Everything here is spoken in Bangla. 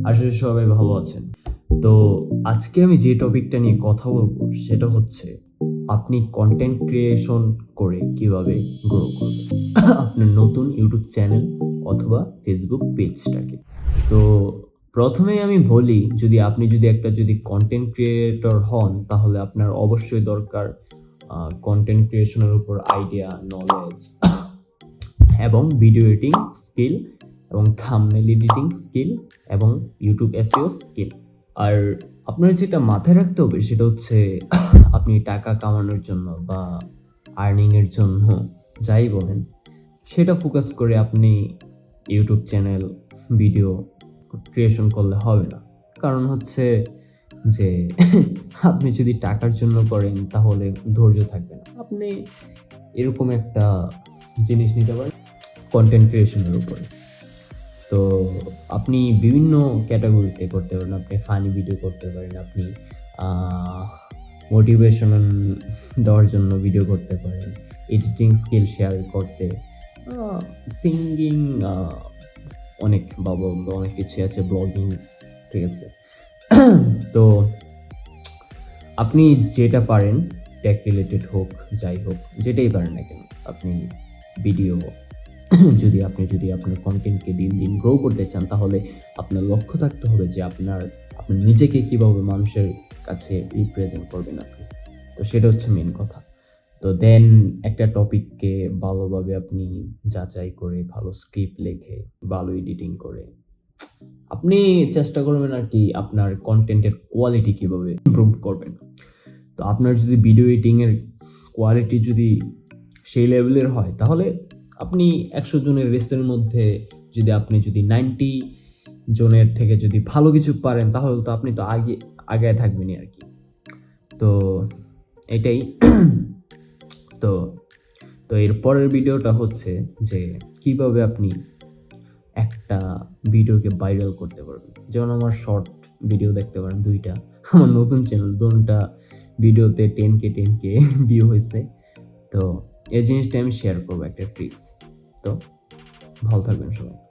আশা করি সবাই ভালো আছেন। তো আজকে আমি যে টপিকটা নিয়ে কথা বলবো সেটা হচ্ছে আপনি কন্টেন্ট ক্রিয়েশন করে কিভাবে গ্রো করবেন আপনার নতুন ইউটিউব চ্যানেল অথবা ফেসবুক পেজটাকে। তো প্রথমেই আমি বলি, আপনি একটা কন্টেন্ট ক্রিয়েটর হন তাহলে আপনার অবশ্যই দরকার কন্টেন্ট ক্রিয়েশনের উপর আইডিয়া, নলেজ এবং ভিডিও এডিটিং স্কিল এবং থাম্বনেল এডিটিং স্কিল এবং ইউটিউব এসইও স্কিল। আর আপনার যেটা মাথায় রাখতে হবে সেটা হচ্ছে আপনি টাকা কামানোর জন্য বা আর্নিং এর জন্য যাই বলেন সেটা ফোকাস করে আপনি ইউটিউব চ্যানেল ভিডিও ক্রিয়েশন করলে হবে না। কারণ হচ্ছে যে আপনি যদি টাকার জন্য করেন তাহলে ধৈর্য থাকবে না। আপনি এরকম একটা জিনিস নিতে পারেন কন্টেন্ট ক্রিয়েশনের উপরে। তো আপনি বিভিন্ন ক্যাটাগরিতে করতে পারেন। আপনি ফানি ভিডিও করতে পারেন, আপনি মোটিভেশনাল দেওয়ার জন্য ভিডিও করতে পারেন, এডিটিং স্কিল শেয়ার করতে, সিঙ্গিং, অনেক অনেক কিছু আছে, ব্লগিং, ঠিক আছে। তো আপনি যেটা পারেন, টেক রিলেটেড হোক, যাই হোক, যেটাই পারেন না কেন, আপনি ভিডিও যদি আপনার কন্টেন্টকে দিন দিন গ্রো করতে চান তাহলে আপনার লক্ষ্য থাকতে হবে যে আপনার নিজেকে কিভাবে মানুষের কাছে রিপ্রেজেন্ট করবেন আপনি। তো সেটা হচ্ছে মেন কথা। তো দেন একটা টপিককে ভালোভাবে আপনি যাচাই করে, ভালো স্ক্রিপ্ট লিখে, ভালো এডিটিং করে আপনি চেষ্টা করবেন আর কি আপনার কন্টেন্টের কোয়ালিটি কিভাবে ইমপ্রুভ করবেন। তো আপনার যদি ভিডিও এডিটিং এর কোয়ালিটি সেই লেভেলের হয় তাহলে আপনি 100 জনের রেসের মধ্যে আপনি 90 জনের থেকে ভালো কিছু পারেন তাহলে তো আপনি তো আগায় থাকবেনই আর কি। তো এটাই। তো তো এর পরের ভিডিওটা হচ্ছে যে কিভাবে আপনি একটা ভিডিওকে ভাইরাল করতে পারবেন। যেমন আমার শর্ট ভিডিও দেখতে পারেন 2টা, আমার নতুন চ্যানেল 2টা ভিডিওতে 10K ভিউ হয়েছে। তো এই জিনিসটা আমি শেয়ার করবো একটা ট্রিক্স। তো ভালো থাকবেন সবাই।